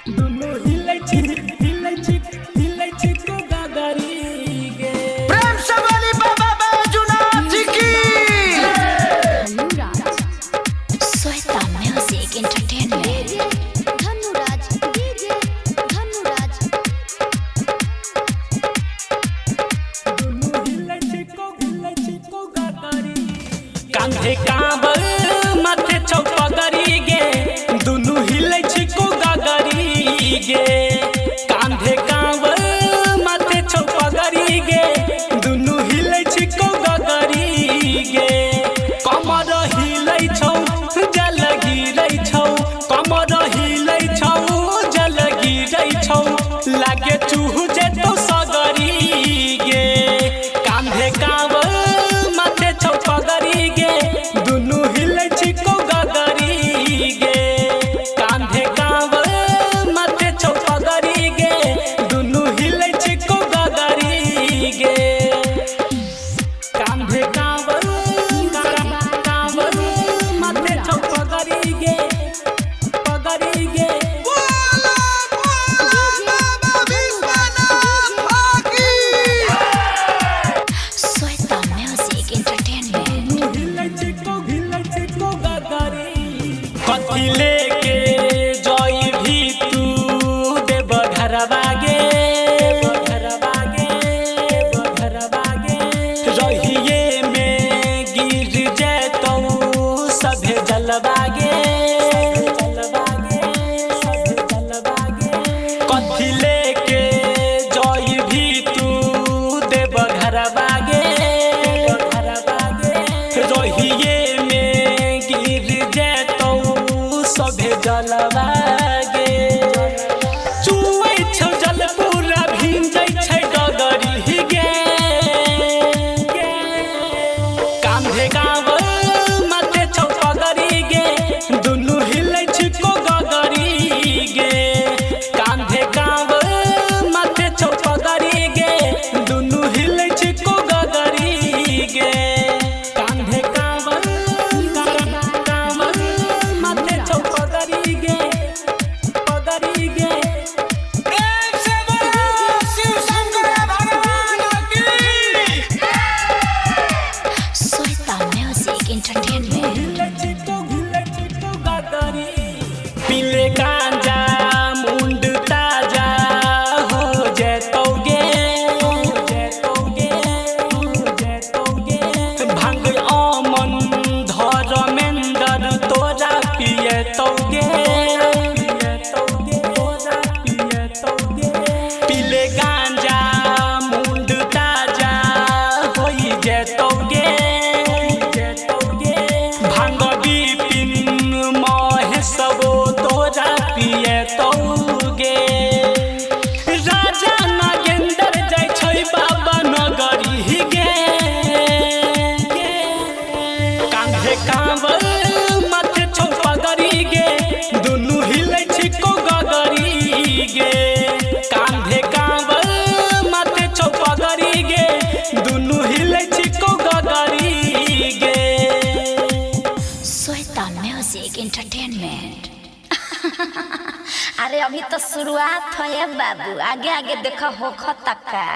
दुनु हिलै छी को गागरी गे। प्रेम से बोली बाबा बैजूनाथ जी की। Shweta music entertainment. Dhanuraj DJ Dhanuraj. दुनु हिलै छी को गागरी। कांधे कांबर माथे चौपगरी गे। दुनु हिलै छी को गागरी गे। कांधे कांबर माथे चौपगरी गे। दुनु हिलै छी को गागरी गे। कमर हिलै छौ जल गिरै छौ। कमर हिलै छौ जल गिरै छौ। लागे चूहु जेतो सगरी गे। कांधे कांबर माथे चौपगरी गे। दुनु हिलै छी को गागरी गे। कांधे कांबर माथे चौपगरी गे। दुनु हिलै छी को गागरी गे। कांधे कांबर माथे चौपगरी गे। पगरी गे। Shweta music entertainment. हिलै छी को गागरी। कथी लेके जई भी तू देव घरवा गे। रहिए में गिर जेतौ सभे जलवा गे। कथी लेके जई भी तू देव घरवा गे। रहिए में गिर जेतौ सभे जलवा गे। चुवै छौ जल पूरा भिंजै छै डगरी गे। कांधे कांबर माथे चौपगरी गे। दुनु हिलै छी को गागरी गे। कांधे कांबर माथे चौपगरी गे। दुनु हिलै छी को गागरी गे। कांधे कांबर माथे चौपगरी गे। पगरी गे। प्रेम से बोलो शिव शंकर भगवान की। Shweta music entertainment. हिलै छी को गागरी। पीले गांजा मुंड ताजा हो जेतौ गे। भांग अमन धर्मेंद्र तोरा पियतौ गे। पीले गांजा मुंड ताजा होई जेतौ गे। भांग बिपिन महेशबो तोरा पियतौ गे। राजा नागेंद्र जाइ छै बाबा नगरी गे। कांधे कांबर माथे चौपगरी गे। दुनु हिलै छी को गागरी गे। कांधे कांबर माथे चौपगरी गे। दुनु हिलै छी को गागरी गे। Shweta music entertainment. अरे अभी तो शुरुआत है बाबू, आगे आगे देखो होखो तक का।